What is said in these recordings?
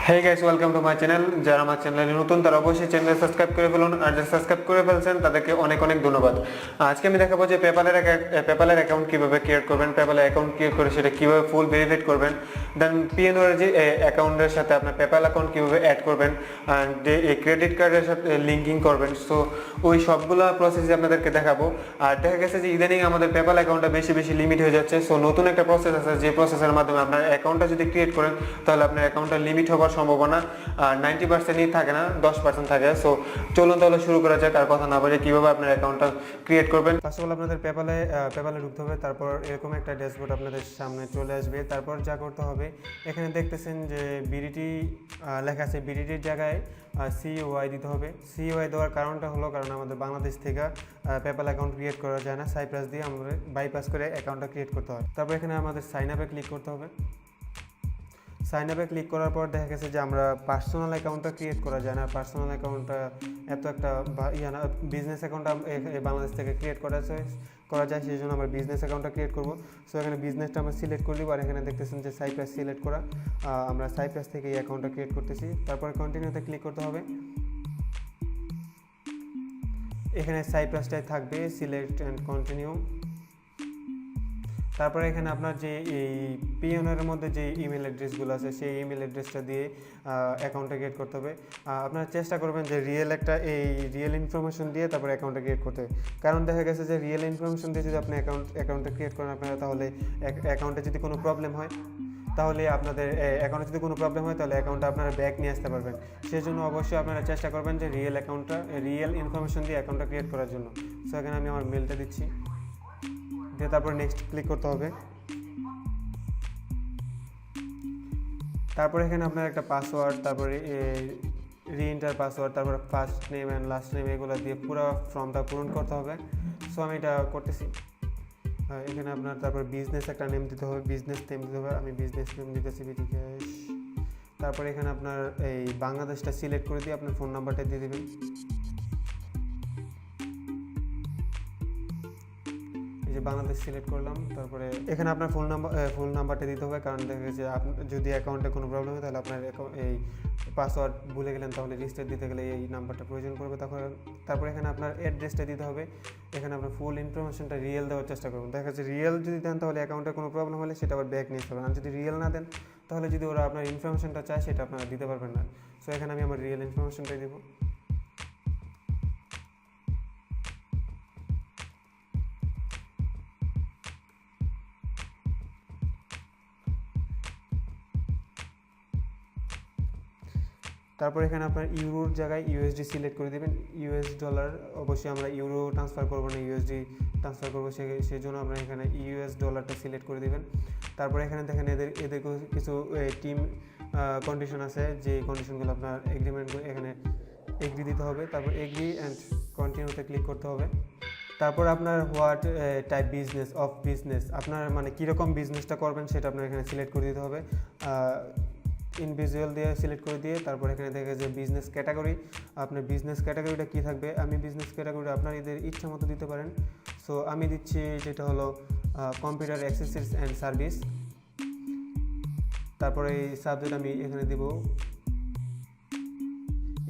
Hey guys, welcome to my channel. যারা আমার চ্যানেলে নতুন তারা অবশ্যই চ্যানেল সাবস্ক্রাইব করে ফেলুন, আর যারা সাবস্ক্রাইব করে ফেলছেন তাদেরকে অনেক অনেক ধন্যবাদ। আজকে আমি দেখাবো যে পেপ্যালের অ্যাকাউন্ট কিভাবে ক্রিয়েট করবেন, পেপ্যালের অ্যাকাউন্ট ক্রিয়েট করে সেটা কিভাবে ফুল ভেরিফাইড করবেন, দেন পিএনআর যে অ্যাকাউন্টের সাথে আপনার পেপ্যাল অ্যাকাউন্ট কিভাবে অ্যাড করবেন, আর ক্রেডিট কার্ডের সাথে লিঙ্কিং করবেন। সো ওই সবগুলো প্রসেস আপনাদেরকে দেখাবো। আর দেখা গেছে যে ইদানিং আমাদের পেপ্যাল অ্যাকাউন্টটা বেশি লিমিট হয়ে যাচ্ছে। সো নতুন একটা প্রসেস আছে, যে প্রসেসের মাধ্যমে আপনার অ্যাকাউন্টটা যদি ক্রিয়েট করেন তাহলে আপনার অ্যাকাউন্টটা লিমিট হওয়ার সম্ভাবনা 90%ই থাকে না, 10% থাকে। সো চলুন তাহলে শুরু করা যাক, আর কথা না বলে কিভাবে আপনার অ্যাকাউন্টটা ক্রিয়েট করবেন। ফার্স্ট অফ অল আপনাদের পেপ্যালে ঢুকতে হবে। তারপর এরকম একটা ড্যাশবোর্ড আপনাদের সামনে চলে আসবে। তারপর যা করতে হবে, এখানে দেখতেছেন যে বিডিটি লেখা আছে, বিডিটির জায়গায় সিওয়াই দিতে হবে। সিওয়াই দেওয়ার কারণটা হলো কারণ আমাদের বাংলাদেশ থেকে পেপ্যাল অ্যাকাউন্ট ক্রিয়েট করা যায় না, সাইপ্রাস দিয়ে আমাদের বাইপাস করে অ্যাকাউন্টটা ক্রিয়েট করতে হয়। তারপর এখানে আমাদের সাইন আপে ক্লিক করতে হবে। সাইন আপে ক্লিক করার পর দেখা গেছে যে আমরা পার্সোনাল অ্যাকাউন্টটা ক্রিয়েট করা যায় না। পার্সোনাল অ্যাকাউন্টটা এত একটা বিজনেস অ্যাকাউন্টটা বাংলাদেশ থেকে ক্রিয়েট করা যায়, সেই জন্য আমরা বিজনেস অ্যাকাউন্টটা ক্রিয়েট করবো। সো এখানে বিজনেসটা আমরা সিলেক্ট করে দিব, আর এখানে দেখতেছেন যে সাইপ্রাস সিলেক্ট করা, আমরা সাইপ্রাস থেকে এই অ্যাকাউন্টটা ক্রিয়েট করতেছি। তারপরে কন্টিনিউতে ক্লিক করতে হবে। এখানে সাইপ্রাসটাই থাকবে, সিলেক্ট অ্যান্ড কন্টিনিউ। তারপরে এখানে আপনার যে এই পিওনের মধ্যে যে ইমেল অ্যাড্রেসগুলো আছে সেই ইমেল অ্যাড্রেসটা দিয়ে অ্যাকাউন্টটা ক্রিয়েট করতে হবে। আপনারা চেষ্টা করবেন যে রিয়েল ইনফরমেশন দিয়ে তারপরে অ্যাকাউন্টটা ক্রিয়েট করতে হবে। কারণ দেখা গেছে যে রিয়েল ইনফরমেশন দিয়ে যদি আপনি অ্যাকাউন্টটা ক্রিয়েট করেন আপনারা, তাহলে অ্যাকাউন্টে যদি কোনো প্রবলেম হয় তাহলে আপনাদের অ্যাকাউন্টে যদি কোনো প্রবলেম হয় তাহলে অ্যাকাউন্টটা আপনারা ব্যাক নিয়ে আসতে পারবেন। সেই জন্য অবশ্যই আপনারা চেষ্টা করবেন যে রিয়েল ইনফরমেশন দিয়ে অ্যাকাউন্টটা ক্রিয়েট করার জন্য। সো এখানে আমি আমার মেলটা দিচ্ছি, দিয়ে তারপর নেক্সট ক্লিক করতে হবে। তারপর এখানে আপনার একটা পাসওয়ার্ড, তারপরে রিএন্টার পাসওয়ার্ড, তারপরে first name and last name এগুলো দিয়ে পুরো ফর্মটা পূরণ করতে হবে। সো আমি এটা করতেছি। এখানে আপনার তারপর বিজনেস একটা নেম দিতে হবে, বিজনেস নেম দিতে হবে। আমি বিজনেস নেম দিতেছি বিটিক্যাশ। তারপরে এখানে আপনার এই বাংলাদেশটা সিলেক্ট করে দিয়ে আপনার ফোন নাম্বারটা দিয়ে দেবেন। বাংলাদেশ সিলেক্ট করলাম। তারপরে এখানে আপনার ফোন নাম্বারটা দিতে হবে, কারণ দেখা গেছে যদি অ্যাকাউন্টে কোনো প্রবলেম হয় তাহলে আপনার এই পাসওয়ার্ড ভুলে গেলেন তাহলে রিস্টার্ট দিতে গেলে এই নাম্বারটা প্রয়োজন পড়বে। তারপরে এখানে আপনার অ্যাড্রেসটা দিতে হবে। এখানে আপনার ফুল ইনফরমেশনটা রিয়েল দেওয়ার চেষ্টা করবেন। দেখা যাচ্ছে রিয়েল যদি দেন তাহলে অ্যাকাউন্টে কোনো প্রবলেম হলে সেটা আবার ব্যাক নিয়ে আসতে পারবেন, আর যদি রিয়েল না দেন তাহলে যদি ওরা আপনার ইনফরমেশনটা চায় সেটা আপনারা দিতে পারবেন না। সো এখানে আমি আমার রিয়েল ইনফরমেশনটাই দেবো। তারপর এখানে আপনার ইউরোর জায়গায় ইউএসডি সিলেক্ট করে দেবেন। ইউএস ডলার, অবশ্যই আমরা ইউরো ট্রান্সফার করবো না, ইউএসডি ট্রান্সফার করবো, সেই জন্য আপনারা এখানে ইউএস ডলারটা সিলেক্ট করে দেবেন। তারপরে এখানে দেখেন এদের কিছু টিম কন্ডিশন আছে, যে কন্ডিশনগুলো আপনার এখানে এগ্রি দিতে হবে। তারপর এগ্রি অ্যান্ড কন্টিনিউতে ক্লিক করতে হবে। তারপর আপনার হোয়াট টাইপ বিজনেস আপনার মানে কীরকম বিজনেসটা করবেন সেটা আপনার এখানে সিলেক্ট করে দিতে হবে। ইনভিজুয়াল দিয়ে সিলেক্ট করে দিয়ে তারপর এখানে দেখে যে বিজনেস ক্যাটাগরি, আপনার বিজনেস ক্যাটাগরিটা কী থাকবে। আমি বিজনেস ক্যাটাগরি আপনার এদের ইচ্ছা মতো দিতে পারেন। সো আমি দিচ্ছি যেটা হলো কম্পিউটার অ্যাক্সেসরিজ অ্যান্ড সার্ভিস। তারপরে এই সাবজেক্ট আমি এখানে দিব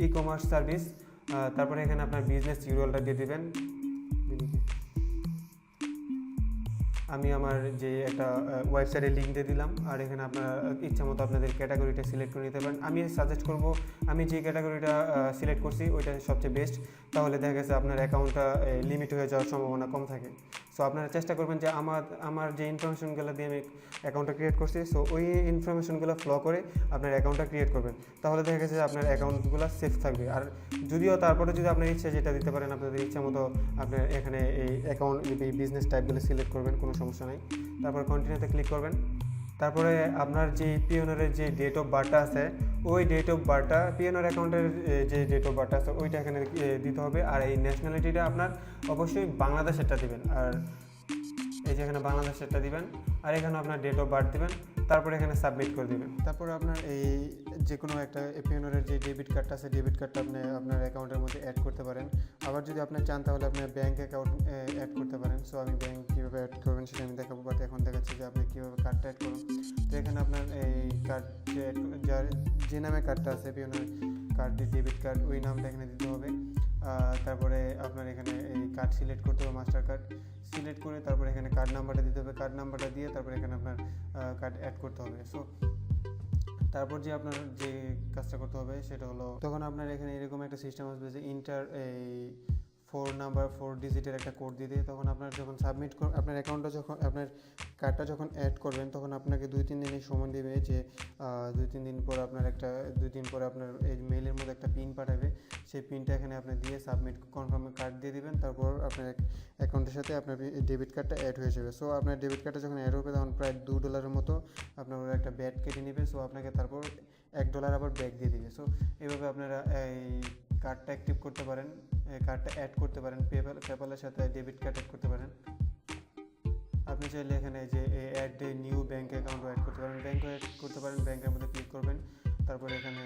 ই কমার্স সার্ভিস। তারপরে এখানে আপনার বিজনেস ইউআরএলটা দিয়ে দেবেন। আমি আমার যে একটা ওয়েবসাইটের লিঙ্ক দিয়ে দিলাম, আর এখানে আপনার ইচ্ছা মতো আপনাদের ক্যাটাগরিটা সিলেক্ট করে নিতে পারেন। আমি সাজেস্ট করব আমি যে ক্যাটাগরিটা সিলেক্ট করছি ওইটা সবচেয়ে বেস্ট, তাহলে দেখা গেছে আপনার অ্যাকাউন্টটা লিমিট হয়ে যাওয়ার সম্ভাবনা কম থাকে। সো আপনারা চেষ্টা করবেন যে আমার যে ইনফরমেশনগুলো দিয়ে আমি অ্যাকাউন্টটা ক্রিয়েট করছি, সো ওই ইনফরমেশনগুলো ফলো করে আপনার অ্যাকাউন্টটা ক্রিয়েট করবেন, তাহলে দেখা গেছে যে আপনার অ্যাকাউন্টগুলো সেফ থাকবে। আর তারপরে যদি আপনার ইচ্ছা যেটা দিতে পারেন, আপনাদের ইচ্ছা মতো আপনার এখানে এই অ্যাকাউন্ট এই বিজনেস টাইপগুলো সিলেক্ট করবেন, কোনো সমস্যা নাই। তারপর কন্টিনিউতে ক্লিক করবেন। তারপরে আপনার যে পিওনারের যে ডেট অফ বার্থটা আছে ওই ডেট অফ বার্থটা, পিওনার অ্যাকাউন্টের যে ডেট অফ বার্থটা আছে ওইটা এখানে দিতে হবে। আর এই ন্যাশনালিটিটা আপনার অবশ্যই বাংলাদেশেরটা দিবেন, আর এই যে এখানে বাংলাদেশেরটা দিবেন, আর এখানে আপনার ডেট অফ বার্থ দিবেন। তারপর এখানে সাবমিট করে দেবেন। তারপর আপনার এই যে কোনো একটা পিওনের যে ডেবিট কার্ডটা আছে, ডেবিট কার্ডটা আপনি আপনার অ্যাকাউন্টের মধ্যে অ্যাড করতে পারেন। আবার যদি আপনি চান তাহলে আপনার ব্যাঙ্ক অ্যাকাউন্ট অ্যাড করতে পারেন। সো আমি ব্যাঙ্ক কীভাবে অ্যাড করবেন সেটা আমি দেখাবো, বাট এখন দেখাচ্ছি যে আপনি কীভাবে কার্ডটা অ্যাড করুন। তো এখানে আপনার এই কার্ড যার যে নামে কার্ডটা আছে পিওনের কার্ড, ডেবিট কার্ড, ওই নামটা এখানে দিতে হবে। তারপরে আপনার এখানে এই কার্ড সিলেক্ট করতে হবে, মাস্টার কার্ড সিলেক্ট করে তারপরে এখানে কার্ড নাম্বারটা দিতে হবে, কার্ড নাম্বারটা দিয়ে তারপরে এখানে আপনার কার্ড অ্যাড করতে হবে। সো তারপর যে আপনার যে কাজটা করতে হবে সেটা হলো, তখন আপনার এখানে এরকম একটা সিস্টেম আসবে যে ইন্টার এই 4 ডিজিটের একটা কোড দিতে। তখন আপনার যখন সাবমিট আপনার অ্যাকাউন্টটা যখন আপনার কার্ডটা যখন অ্যাড করবেন তখন আপনাকে 2-3 দিনের সময় দেবে, যে 2-3 দিন পর আপনার 2 দিন পরে আপনার এই মেইলের মধ্যে একটা পিন পাঠাবে। সেই পিনটা এখানে আপনি দিয়ে সাবমিট কনফার্ম কার্ড দিয়ে দিবেন। তারপর আপনার অ্যাকাউন্টের সাথে আপনার ডেবিট কার্ডটা অ্যাড হয়ে যাবে। সো আপনার ডেবিট কার্ডটা যখন অ্যাড হবে তখন প্রায় $2 মতো আপনার একটা ব্যাট কেটে নেবে। সো আপনাকে তারপর $1 আবার ব্যাক দিয়ে দিবে। সো এইভাবে আপনারা এই কার্ডটা অ্যাক্টিভ করতে পারেন, কার্ডটা অ্যাড করতে পারেন, পেপ্যালের সাথে ডেবিট কার্ড অ্যাড করতে পারেন। আপনি চাইলে এখানে যে অ্যাড নিউ ব্যাঙ্ক অ্যাকাউন্টও অ্যাড করতে পারেন, ব্যাঙ্কও অ্যাড করতে পারেন। ব্যাঙ্কের মধ্যে ক্লিক করবেন, তারপরে এখানে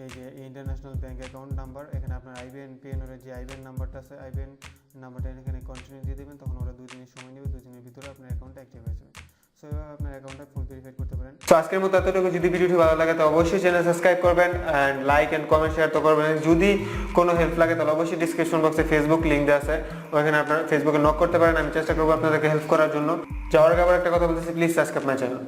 এই যে ইন্টারন্যাশনাল ব্যাঙ্ক অ্যাকাউন্ট নাম্বার, এখানে আপনার আইবিএন পিএনআর যে আইবিএন নাম্বারটা আছে, আইবিএন নাম্বারটা এখানে কন্টিনিউ দিয়ে দেবেন। তখন ওরা 2 দিনের সময় নেবে, 2 দিনের ভিতরে আপনার অ্যাকাউন্টটা অ্যাক্টিভ হয়ে যাবে। সো এভাবে আপনার অ্যাকাউন্টটা ফুল ভেরিফাই করতে পারেন। তো আজকের মতো এতটুকু। যদি ভিডিওটি ভালো লাগে তো অবশ্যই চ্যানেল সাবস্ক্রাইব করবেন and like and comment share তো করবেন। যদি কোনো হেল্প লাগে তাহলে অবশ্যই ডিসক্রিপশন বক্সে ফেসবুক লিঙ্ক দেওয়া আছে, ওখানে আপনারা ফেসবুকে নক করতে পারেন। আমি চেষ্টা করবো আপনাদেরকে হেল্প করার জন্য। যাওয়ার আগে আবার একটা কথা বলতেছি, প্লিজ সাবস্ক্রাইব মাই চ্যানেল।